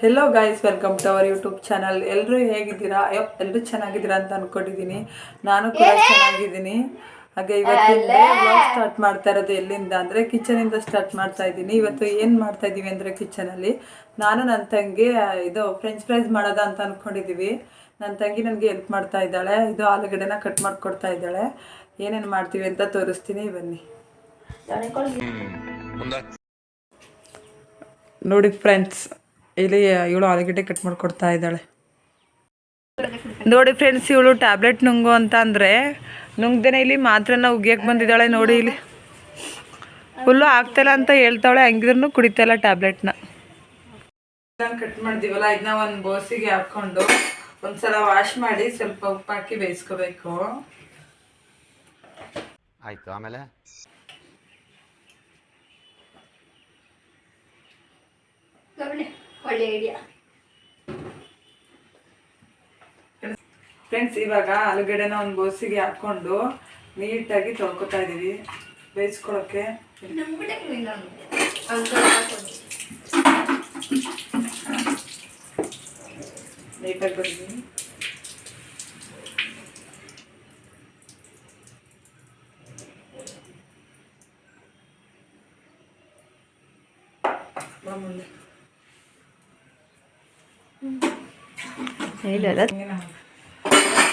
Hello guys, welcome to our YouTube channel. ಎಲ್ಲರೂ ಹೇಗಿದ್ದೀರಾ? ಎಲ್ಲರೂ ಚೆನ್ನಾಗಿದ್ದೀರಾ ಅಂತ ಅಂದ್ಕೊಂಡಿದ್ದೀನಿ. ನಾನು ಕೂಡ ಚೆನ್ನಾಗಿದ್ದೀನಿ. ಹಾಗೆ ಇವತ್ತಿಂದ ವ್ಲಾಗ್ ಸ್ಟಾರ್ಟ್ ಮಾಡ್ತಾ ಇರೋದು ಎಲ್ಲಿಂದ ಅಂದರೆ ಕಿಚನಿಂದ ಸ್ಟಾರ್ಟ್ ಮಾಡ್ತಾ ಇದ್ದೀನಿ. ಇವತ್ತು ಏನು ಮಾಡ್ತಾ ಇದ್ದೀವಿ ಅಂದರೆ ಕಿಚನಲ್ಲಿ ನಾನು ನನ್ನ ತಂಗಿ ಇದು ಫ್ರೆಂಚ್ ಫ್ರೈಸ್ ಮಾಡೋದ ಅಂತ ಅಂದ್ಕೊಂಡಿದ್ದೀವಿ. ನನ್ನ ತಂಗಿ ನನಗೆ ಹೆಲ್ಪ್ ಮಾಡ್ತಾ ಇದ್ದಾಳೆ. ಇದು ಆಲೂಗಡ್ಡೆನ ಕಟ್ ಮಾಡಿಕೊಡ್ತಾ ಇದ್ದಾಳೆ. ಏನೇನು ಮಾಡ್ತೀವಿ ಅಂತ ತೋರಿಸ್ತೀನಿ, ಬನ್ನಿ. ನೋಡಿ ಫ್ರೆಂಡ್ಸ್, ಇಲ್ಲಿ ಇವಳು ಆಲೂಗಡ್ಡೆ ಕಟ್ ಮಾಡಿಕೊಡ್ತಾ ಇದ್ದಾಳೆ. ನೋಡಿ ಫ್ರೆಂಡ್ಸ್, ಇವಳು ಟ್ಯಾಬ್ಲೆಟ್ ನುಂಗು ಅಂತ ಅಂದರೆ ನುಂಗ್ದೇನೆ ಇಲ್ಲಿ ಮಾತ್ರನ ಉಗಿಯಕ್ಕೆ ಬಂದಿದ್ದಾಳೆ. ನೋಡಿ ಇಲ್ಲಿ ಫುಲ್ಲು ಆಗ್ತಾಯಿಲ್ಲ ಅಂತ ಹೇಳ್ತಾವಳೆ, ಹಂಗಿದ್ರೂ ಕುಡಿತಾಯಿಲ್ಲ ಟ್ಯಾಬ್ಲೆಟ್ನ. ಕಟ್ ಮಾಡಿದೀವಲ್ಲ, ಇದನ್ನ ಒಂದು ಬೋಸಿಗೆ ಹಾಕ್ಕೊಂಡು ಒಂದ್ಸಲ ವಾಶ್ ಮಾಡಿ ಸ್ವಲ್ಪ ಉಪ್ಪು ಹಾಕಿ ಬೇಯಿಸ್ಕೋಬೇಕು. ಆಯ್ತು. ಆಮೇಲೆ ಒಳ್ಳೆ ಐಡಿಯಾ ಫ್ರೆಂಡ್ಸ್. ಇವಾಗ ಆಲೂಗಡ್ಡೆನ ಒಂದು ಬೋಸಿಗೆ ಹಾಕ್ಕೊಂಡು ನೀಟಾಗಿ ತೊಳ್ಕೊತಾ ಇದ್ದೀವಿ ಬೇಯಿಸ್ಕೊಳ್ಳೋಕ್ಕೆ. ನೀಟಾಗಿ ಬಂದಿದ್ದೀನಿ.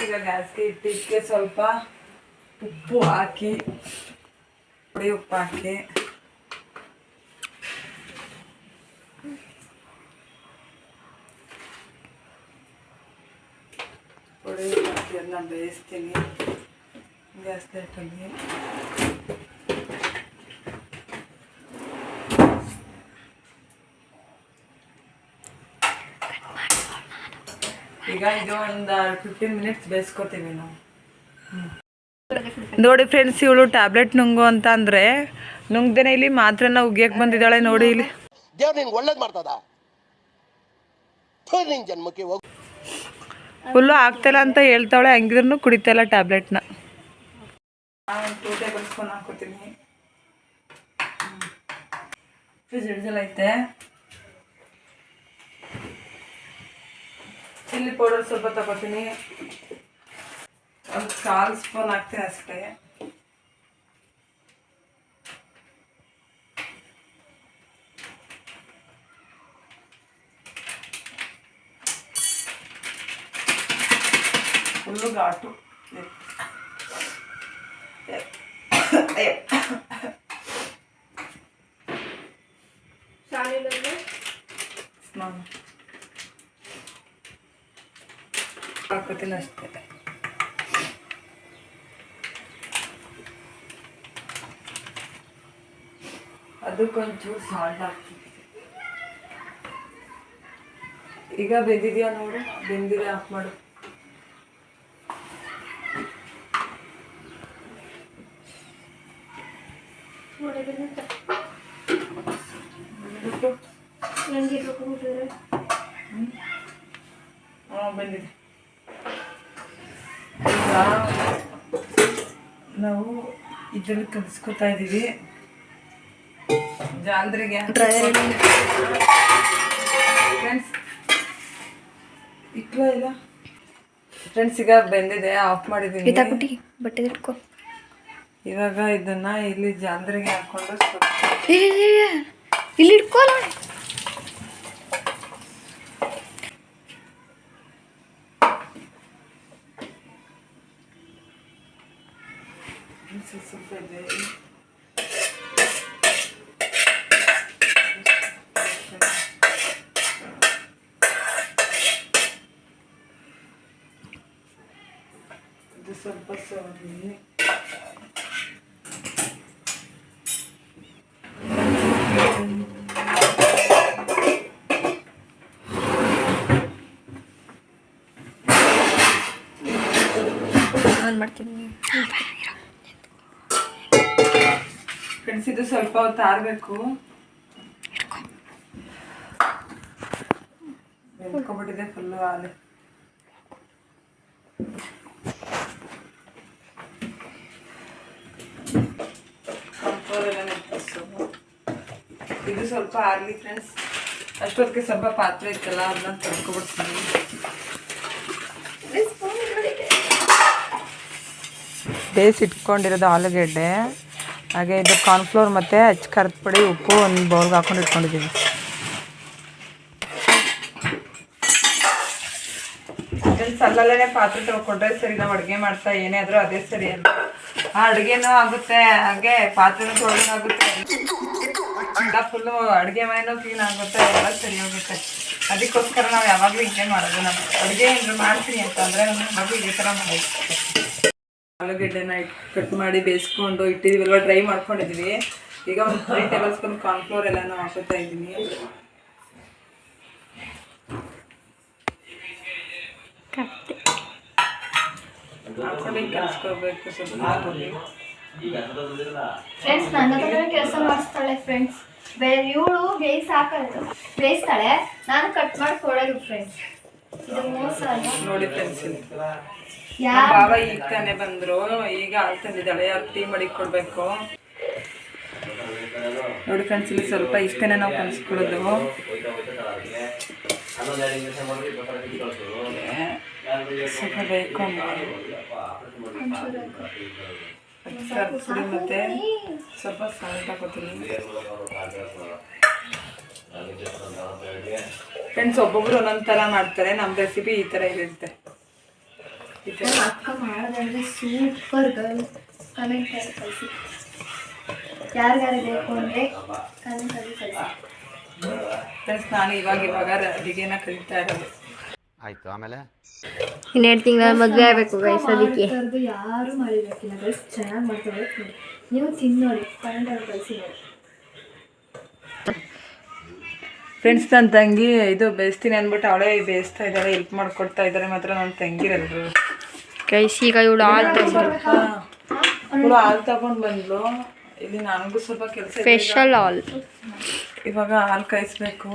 ಈಗ ಗ್ಯಾಸ್ಗೆ ಇಟ್ಟಿದ್ದಕ್ಕೆ ಸ್ವಲ್ಪ ಉಪ್ಪು ಹಾಕಿ, ಪುಡಿ ಉಪ್ಪು ಹಾಕಿ ಪುಡಿ ಉಪ್ಪು ಹಾಕಿ ಅದನ್ನ ಬೇಯಿಸ್ತೀನಿ ಗ್ಯಾಸ್ಗೆ ಇಟ್ಟಲ್ಲಿ. ಈಗ ಇದು ಒಂದು 15 ಮಿನಿಟ್ಸ್ ಬೇಯಿಸ್ಕೊತೀವಿ ನಾವು. ನೋಡಿ ಫ್ರೆಂಡ್ಸ್, ಇವಳು ಟ್ಯಾಬ್ಲೆಟ್ ನುಂಗು ಅಂತ ಅಂದರೆ ನುಂಗ್ದೇನೆ ಇಲ್ಲಿ ಮಾತ್ರನ ಉಗಿಯಕ್ಕೆ ಬಂದಿದ್ದಾಳೆ. ನೋಡಿ ಇಲ್ಲಿ ಫುಲ್ಲು ಆಗ್ತಾಯಿಲ್ಲ ಅಂತ ಹೇಳ್ತಾವಳೆ, ಹಂಗಿದ್ರೂ ಕುಡಿತಾಯಿಲ್ಲ ಟ್ಯಾಬ್ಲೆಟ್ನ. 2 ಟೇಬಲ್ ಸ್ಪೂನ್ ಹಾಕೋತೀನಿ. ಫ್ರಿಜ್ ಐತೆ. ಚಿಲ್ಲಿ ಪೌಡರ್ ಸ್ವಲ್ಪ ತಗೋತೀನಿ, ಒಂದು 1/4 ಸ್ಪೂನ್ ಹಾಕ್ತೀನಿ ಅಷ್ಟೇ. ಫುಲ್ಲು ಘಾಟು. ಹಾಕೋತೀನಿ ಅಷ್ಟೇ. ಅದಕ್ಕೊಂಚೂರು ಸಾಲ್ಟ್ ಹಾಕ್ತೀನಿ. ಈಗ ಬೆಂದಿದೆಯಾ ನೋಡು, ಬೆಂದಿದೆ ಆಫ್ ಮಾಡು. ಬೆಂದಿದೆ. ನಾವು ಇದರಲ್ಲಿ ಕಲಿಸ್ಕೊತಾ ಇದ್ದೀವಿ ಜಾಲ್ದ್ರಿಗೆ. ಫ್ರೆಂಡ್ಸ್ ಇಕ್ಲ ಇಲ್ಲ ಫ್ರೆಂಡ್ಸ್, ಈಗ ಬೆಂದಿದೆ, ಆಫ್ ಮಾಡಿದ್ದೀನಿ. ಬಟ್ಟೆ ಇಟ್ಕೊ. ಇವಾಗ ಇದನ್ನ ಇಲ್ಲಿ ಜಾಲ್ದ್ರಿಗೆ ಹಾಕೊಂಡು ಇಲ್ಲಿ ಇಟ್ಕೋಲ್ಲ. ಸ್ವಲ್ಪ ಇದೆ. ಇದು ಸ್ವಲ್ಪ ಸೋರಿ ಮಾಡ್ತೀನಿ. ಫ್ರೆಂಡ್ಸ್, ಇದು ಸ್ವಲ್ಪ ಹೊತ್ತು ಆರಬೇಕು. ಬೆಂದ್ಕೊಬಿಟ್ಟಿದೆ ಫುಲ್ಲು ಹಾಲು. ಇದು ಸ್ವಲ್ಪ ಆರ್ಲಿ ಫ್ರೆಂಡ್ಸ್. ಅಷ್ಟೊತ್ತಿಗೆ ಸ್ವಲ್ಪ ಪಾತ್ರೆ ಇತ್ತಲ್ಲ ಅದನ್ನ ತೊಳ್ಕೊಬಿಡ್ತೀನಿ. ಬೇಯಿಸಿಟ್ಕೊಂಡಿರೋದು ಆಲೂಗೆಡ್ಡೆ, ಹಾಗೆ ಇದು ಕಾರ್ನ್ಫ್ಲೋರ್ ಮತ್ತು ಅಚ್ಚ ಖಾರದ ಪುಡಿ, ಉಪ್ಪು ಒಂದು ಬೌಲ್ಗೆ ಹಾಕೊಂಡು ಇಟ್ಕೊಂಡಿದ್ದೀವಿ. ಅಲ್ಲಲ್ಲೇ ಪಾತ್ರೆ ತೊಳ್ಕೊಂಡ್ರೆ ಸರಿ, ನಾವು ಅಡುಗೆ ಮಾಡ್ತಾ ಏನೇ ಆದರೂ ಅದೇ ಸರಿ ಅಂತ. ಆ ಅಡುಗೆನೂ ಆಗುತ್ತೆ, ಹಾಗೆ ಪಾತ್ರೆನೂ ತೊಳೆದಾಗುತ್ತೆ, ಎಲ್ಲ ಫುಲ್ಲು ಅಡುಗೆ ಮನೆಯೂ ಕ್ಲೀನ್ ಆಗುತ್ತೆ, ಎಲ್ಲ ಸರಿ ಹೋಗುತ್ತೆ. ಅದಕ್ಕೋಸ್ಕರ ನಾವು ಯಾವಾಗಲೂ ಹಿಂಗೆ ಮಾಡೋದು. ನಾವು ಅಡುಗೆ ಏನಾದ್ರು ಮಾಡ್ತೀನಿ ಅಂತ ಅಂದರೆ ನಾನು ಯಾವಾಗಲೂ ಇದೇ ಥರ ಮಾಡೋದು. ಆಲೂಗೆಡ್ಡೆನ ಕಟ್ ಮಾಡಿ ಬೇಯಿಸ್ಕೊಂಡು ಇಟ್ಟಿದ್ದೀವಲ್ವ, ಡ್ರೈ ಮಾಡ್ಕೊಂಡಿದ್ದೀವಿ. ಈಗ ಒಂದು 3 ಟೇಬಲ್ ಸ್ಪೂನ್ ಕಾರ್ನ್ಫ್ಲೋರ್ ಎಲ್ಲನೂ ಹಾಕೋತಾ ಇದ್ದೀನಿ. ಹಾಕೊಂಡು ಕಲಿಸ್ಕೋಬೇಕು ಸ್ವಲ್ಪ. ಫ್ರೆಂಡ್ಸ್ ನನ್ನ ಹತ್ರ ಕೆಲಸ ಮಾಡಿಸ್ತಾಳೆ ಫ್ರೆಂಡ್ಸ್. ಇವಳು ಬೇಯಿಸ್ತಾಳೆ, ನಾನು ಕಟ್ ಮಾಡಿ ಕೊಡೋದು ಫ್ರೆಂಡ್ಸ್. ಇದು ಮೋಸ ಅಲ್ಲ ನೋಡಿ ಫ್ರೆಂಡ್ಸ್. ಬಾವ ಈಗ ತಾನೇ ಬಂದರು, ಈಗ ಹಾಲು ತಂದಿದ್ದಾಳೆ, ಯಾರು ಟೀ ಮಾಡಿ ಕೊಡಬೇಕು ನೋಡಿ ಫ್ರೆಂಡ್ಸ್. ಇಲ್ಲಿ ಸ್ವಲ್ಪ ಇಷ್ಟನೇ ನಾವು ಕಲಿಸ್ಕೊಳ್ಳೋದು. ಸ್ವಲ್ಪ ಬೇಕು ಮತ್ತೆ ಸ್ವಲ್ಪ ಸಾಲ್ಟ್ ಹಾಕೋತೀನಿ ಫ್ರೆಂಡ್ಸ್. ಒಬ್ಬೊಬ್ರು ಒಂದೊಂದು ಥರ ಮಾಡ್ತಾರೆ, ನಮ್ಮ ರೆಸಿಪಿ ಈ ಥರ ಇರುತ್ತೆ. ಅಕ್ಕ ಮಾಡೋದಂದ್ರೆ ಸೂಪರ್ ಗರ್ಲ್. ಕಮೆಂಟ್ ಮಾಡಿ ಕಳಿಸಿ, ಯಾರಿಗಾರು ಬೇಕು ಅಂದರೆ ಕಮೆಂಟ್ ಮಾಡಿ ಕಳಿಸಿ ಫ್ರೆಂಡ್ಸ್. ನಾನು ಇವಾಗ ಅಡುಗೆನ ಕಲಿತಾ ಇರೋದು. ಆಯ್ತು, ಆಮೇಲೆ ಇನ್ನೆರಡು ತಿಂಗಳ ಮದುವೆ ಆಗಬೇಕು ಗೈಸ್. ಅದಕ್ಕೆ ಯಾರು ಮಾಡಿಬೇಕಿಲ್ಲ ಗೈಸ್, ಚೆನ್ನಾಗಿ ಮಾಡ್ತಾರೆ. ನೀವು ತಿನ್ನೋರಿ, ಕಮೆಂಟ್ ಮಾಡಿ ಕಳಿಸಿ ನೋಡಿ ಫ್ರೆಂಡ್ಸ್. ನನ್ನ ತಂಗಿ ಇದು ಬೇಯಿಸ್ತೀನಿ ಅಂದ್ಬಿಟ್ಟು ಅವಳೇ ಬೇಯಿಸ್ತಾ ಇದ್ದಾಳೆ, ಹೆಲ್ಪ್ ಮಾಡ್ಕೊಡ್ತಾ ಇದ್ದಾರೆ ಮಾತ್ರ ನನ್ನ ತಂಗಿರಲ್ರು ಗೈಸ್. ಈಗ ಇವಳು ಹಾಲು ತಗೊಂಡು ಬಂದ್ಲು. ಇಲ್ಲಿ ನನಗೂ ಸ್ವಲ್ಪ ಕೆಲಸ ಸ್ಪೆಷಲ್ ಹಾಲ್. ಇವಾಗ ಹಾಲು ಕಾಯಿಸ್ಬೇಕು.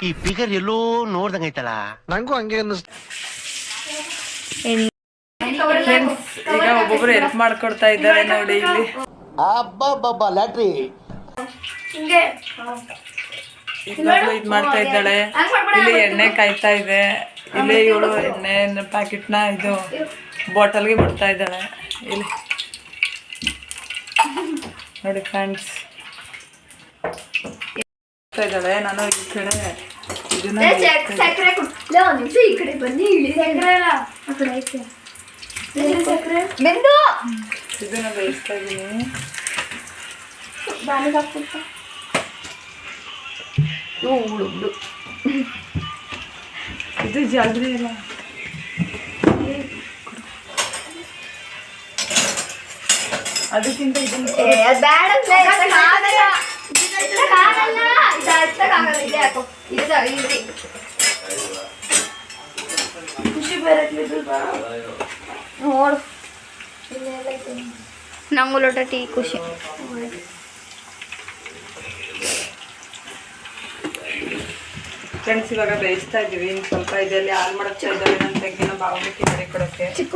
ಈ ಫಿಗರ್ ಎಲ್ಲೋ ನೋಡ್ದಂಗೈತಲ್ಲ, ನಂಗೂ ಹಂಗೆ ಅನ್ನಿಸ್ತು. ಈಗ ಒಬ್ಬೊಬ್ರು ಹೆಲ್ಪ್ ಮಾಡ್ಕೊಡ್ತಾ ಇದ್ದಾರೆ ನೋಡಿ. ಇಲ್ಲಿ ಲ್ಯಾಟ್ರಿ ಇವಾಗಲೂ ಇದು ಮಾಡ್ತಾ ಇದ್ದಾಳೆ. ಇಲ್ಲಿ ಎಣ್ಣೆ ಕಾಯ್ತಾ ಇದೆ. ಇಲ್ಲಿ ಇವಳು ಎಣ್ಣೆ ಪ್ಯಾಕೆಟ್ನ ಇದು ಬಾಟಲ್ಗೆ ಬಿಡ್ತಾ ಇದ್ದಾಳೆ. ಇಲ್ಲಿ ನೋಡಿ ಫ್ರೆಂಡ್ಸ್ ಇದ್ದಾಳೆ. ನಾನು ಈ ಕಡೆ ಇದನ್ನ ಈ ಕಡೆ ಬನ್ನಿ. ಇದನ್ನ ಬೇಯಿಸ್ತಾ ಇದ್ದೀನಿ. ಇದು ಜಾಗ್ರಿ ಇಲ್ಲ. ಅದಕ್ಕಿಂತ ಇದನ್ನ ಖುಷಿ ನೋಡು, ನಂಗೂ ಲೋಟ ಟೀ ಖುಷಿ. ಫ್ರೆಂಡ್ಸ್ ಇವಾಗ ಬೇಯಿಸ್ತಾ ಇದ್ದೀವಿ. ಇನ್ನು ಸ್ವಲ್ಪ ಇದರಲ್ಲಿ ಹಾಲು ಮಾಡಕ್ಕೆ ಇದ್ದಾವೆ ನನ್ನ ತಂಗಿನ ಬಾವಲಿಕ್ಕೆ ಮಾಡಿ ಕೊಡೋಕ್ಕೆ. ಚಿಕ್ಕ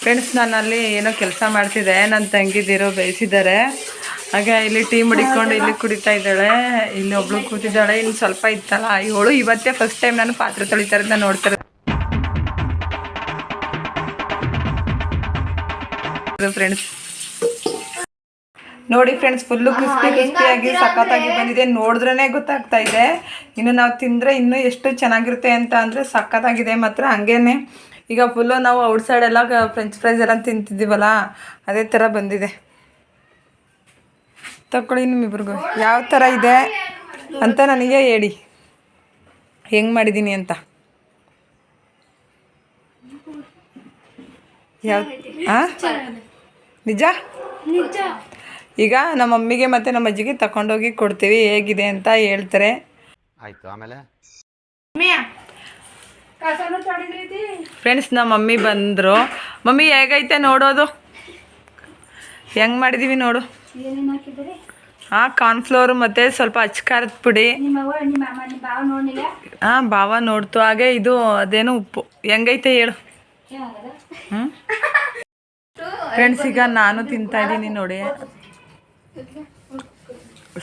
ಫ್ರೆಂಡ್ಸ್ ನಾನು ಅಲ್ಲಿ ಏನೋ ಕೆಲಸ ಮಾಡ್ತಿದ್ದೆ, ನನ್ನ ತಂಗಿದಿರೋ ಬೇಯಿಸಿದ್ದಾರೆ. ಹಾಗೆ ಇಲ್ಲಿ ಟೀ ಮಡಿಕೊಂಡು ಇಲ್ಲಿ ಕುಡಿತಾ ಇದ್ದಾಳೆ. ಇಲ್ಲಿ ಒಬ್ಳು ಕೂತಿದ್ದಾಳೆ. ಇನ್ನು ಸ್ವಲ್ಪ ಇತ್ತಲ್ಲ, ಇವಳು ಇವತ್ತೇ ಫಸ್ಟ್ ಟೈಮ್ ನಾನು ಪಾತ್ರೆ ತೊಳಿತಾ ಇರೋದನ್ನ ನೋಡ್ತಾರೆ ಫ್ರೆಂಡ್ಸ್. ನೋಡಿ ಫ್ರೆಂಡ್ಸ್, ಫುಲ್ಲು ಕ್ರಿಸ್ಪಿಯಾಗಿ ಸಖತ್ತಾಗಿ ಬಂದಿದೆ. ನೋಡಿದ್ರೇ ಗೊತ್ತಾಗ್ತಾ ಇದೆ. ಇನ್ನು ನಾವು ತಿಂದರೆ ಇನ್ನೂ ಎಷ್ಟು ಚೆನ್ನಾಗಿರುತ್ತೆ ಅಂತ ಅಂದರೆ ಸಖತ್ತಾಗಿದೆ ಮಾತ್ರ. ಹಂಗೇನೆ ಈಗ ಫುಲ್ಲು ನಾವು ಔಟ್ ಸೈಡ್ ಎಲ್ಲ ಫ್ರೆಂಚ್ ಫ್ರೈಸ್ ಎಲ್ಲ ತಿಂತಿದ್ದೀವಲ್ಲ, ಅದೇ ಥರ ಬಂದಿದೆ. ತಗೊಳ್ಳಿ ನಿಮ್ಮಿಬ್ರಿಗೂ ಯಾವ ಥರ ಇದೆ ಅಂತ ನನಗೆ ಹೇಳಿ, ಹೆಂಗೆ ಮಾಡಿದ್ದೀನಿ ಅಂತ. ಯಾವ ನಿಜ ಈಗ ನಮ್ಮ ಮಮ್ಮಿಗೆ ಮತ್ತು ನಮ್ಮ ಅಜ್ಜಿಗೆ ತಗೊಂಡೋಗಿ ಕೊಡ್ತೀವಿ, ಹೇಗಿದೆ ಅಂತ ಹೇಳ್ತಾರೆ. ಆಯ್ತು, ಆಮೇಲೆ ಫ್ರೆಂಡ್ಸ್ ನಮ್ಮ ಮಮ್ಮಿ ಬಂದರು. ಮಮ್ಮಿ ಹೇಗೈತೆ ನೋಡೋದು, ಹೆಂಗೆ ಮಾಡಿದ್ದೀವಿ ನೋಡು. ಹಾಂ, ಕಾರ್ನ್ಫ್ಲೋರು ಮತ್ತು ಸ್ವಲ್ಪ ಅಚ್ಚ ಖಾರದ ಪುಡಿ. ಹಾಂ, ಭಾವ ನೋಡ್ತು. ಹಾಗೆ ಇದು ಅದೇನು ಉಪ್ಪು. ಹೆಂಗೈತೆ ಹೇಳು. ಹ್ಞೂ ಫ್ರೆಂಡ್ಸ್, ಈಗ ನಾನು ತಿಂತಾ ಇದ್ದೀನಿ ನೋಡಿ.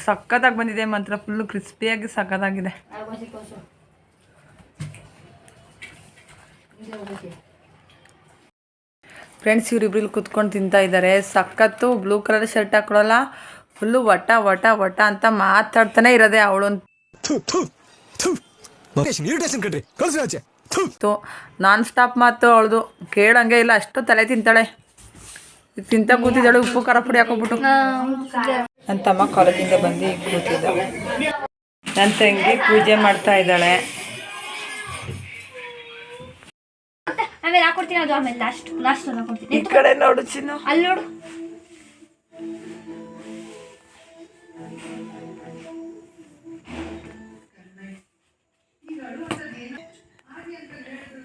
ಸಕ್ಕತ್ತಾಗಿ ಬಂದಿದೆ ಮಾತ್ರ, ಫುಲ್ಲು ಕ್ರಿಸ್ಪಿಯಾಗಿ ಸಕ್ಕತ್ತಾಗಿದೆ. ಫ್ರೆಂಡ್ಸ್, ಇವರಿಬ್ರು ಕುತ್ಕೊಂಡು ತಿಂತಾ ಇದ್ದಾರೆ. ಸಖತ್ತು ಬ್ಲೂ ಕಲರ್ ಶರ್ಟ್ ಹಾಕೊಳ್ಳಲ್ಲ, ಫುಲ್ಲು ವಟ ವಟ ವಟ ಅಂತ ಮಾತಾಡ್ತಾನೆ ಇರೋದೆ ಅವಳೊಂದು. ನಾನ್ ಸ್ಟಾಪ್ ಮಾತು ಅವಳದು, ಕೇಳಂಗೆ ಇಲ್ಲ, ಅಷ್ಟು ತಲೆ ತಿಂತಾಳೆ. ತಿಂತ ಕೂತಿದ್ದಾಳೆ, ಉಪ್ಪು ಖಾರ ಪುಡಿ ಹಾಕೋಬಿಟ್ಟು. ನನ್ನ ತಮ್ಮ ಕಾಲೇಜಿಂದ ಬಂದು ಈಗ ಕೂತಿದ್ದಾಳೆ. ನನ್ನ ತಂಗಿ ಪೂಜೆ ಮಾಡ್ತಾ ಇದ್ದಾಳೆ. ಆಮೇಲೆ ಹಾಕೊಡ್ತೀನಿ, ಅದು ಆಮೇಲೆ ಲಾಸ್ಟ್ ಹಾಕೊಡ್ತೀನಿ. ಈ ಕಡೆ ನೋಡು ಚಿನ್ನು, ಅಲ್ಲಿ ನೋಡು.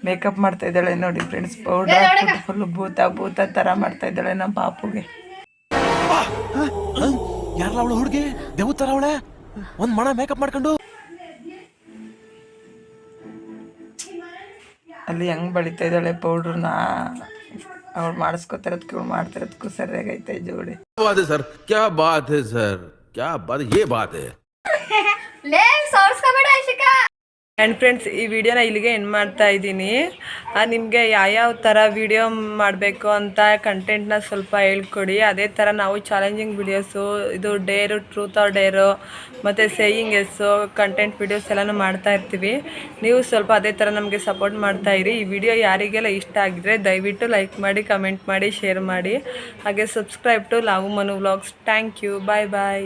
ಮೇಕಪ್ ಮಾಡ್ತಾ ಇದ್ದಾಳೆ ನೋಡಿ ಫ್ರೆಂಡ್ಸ್. ಪೌಡರ್ ಫುಲ್ ಭೂತ ತರ ಮಾಡ್ತಾ ಇದ್ದಾಳೆ ನಮ್ಮ ಪಾಪುಗೆ. ಯಾರಲ್ಲ ಅವಳು ಹುಡುಗಿ ದೇವತರ ಅವಳೆ, ಒಂದ್ ಮಣ ಮೇಕಪ್ ಮಾಡ್ಕೊಂಡು ಅಲ್ಲಿ ಹೆಂಗ್ ಬಳಿತಾ ಇದ್ದಾಳೆ ಪೌಡ್ರನ್ನ. ಅವಳು ಮಾಡಿಸ್ಕೊತಿರೋದಕ್ಕೆ ಇವಳು ಮಾಡ್ತಿರೋದಕ್ಕೂ ಸರಿಯಾಗೈತೆ ಜೋಡಿ. ಸರ್ ಕ್ಯಾ ಬಾತ್ ಹೈ ಸರ್, ಕ್ಯಾ ಬಾತ್, ಯೇ ಬಾತ್ ಹೈ. ಲೇ ಸೋರ್ಸ್ಕೋಬೇಡ ಇಶಿಕಾ. ಆ್ಯಂಡ್ ಫ್ರೆಂಡ್ಸ್, ಈ ವಿಡಿಯೋನ ಇಲ್ಲಿಗೆ ಎಂಡ್ ಮಾಡ್ತಾ ಇದ್ದೀನಿ. ನಿಮಗೆ ಯಾವ್ಯಾವ ಥರ ವಿಡಿಯೋ ಮಾಡಬೇಕು ಅಂತ ಕಂಟೆಂಟ್ನ ಸ್ವಲ್ಪ ಹೇಳ್ಕೊಡಿ. ಅದೇ ಥರ ನಾವು ಚಾಲೆಂಜಿಂಗ್ ವಿಡಿಯೋಸು, ಇದು ಡೇರು, ಟ್ರೂತ್ ಆರ್ ಡೇರು, ಮತ್ತು ಸೇಯಿಂಗ್ ಎಸ್ಸು ಕಂಟೆಂಟ್ ವಿಡಿಯೋಸ್ ಎಲ್ಲನೂ ಮಾಡ್ತಾ ಇರ್ತೀವಿ. ನೀವು ಸ್ವಲ್ಪ ಅದೇ ಥರ ನಮಗೆ ಸಪೋರ್ಟ್ ಮಾಡ್ತಾಯಿರಿ. ಈ ವಿಡಿಯೋ ಯಾರಿಗೆಲ್ಲ ಇಷ್ಟ ಆಗಿದ್ರೆ ದಯವಿಟ್ಟು ಲೈಕ್ ಮಾಡಿ, ಕಮೆಂಟ್ ಮಾಡಿ, ಶೇರ್ ಮಾಡಿ. ಹಾಗೆ subscribe to Lavu Manu vlogs. Thank you, bye bye.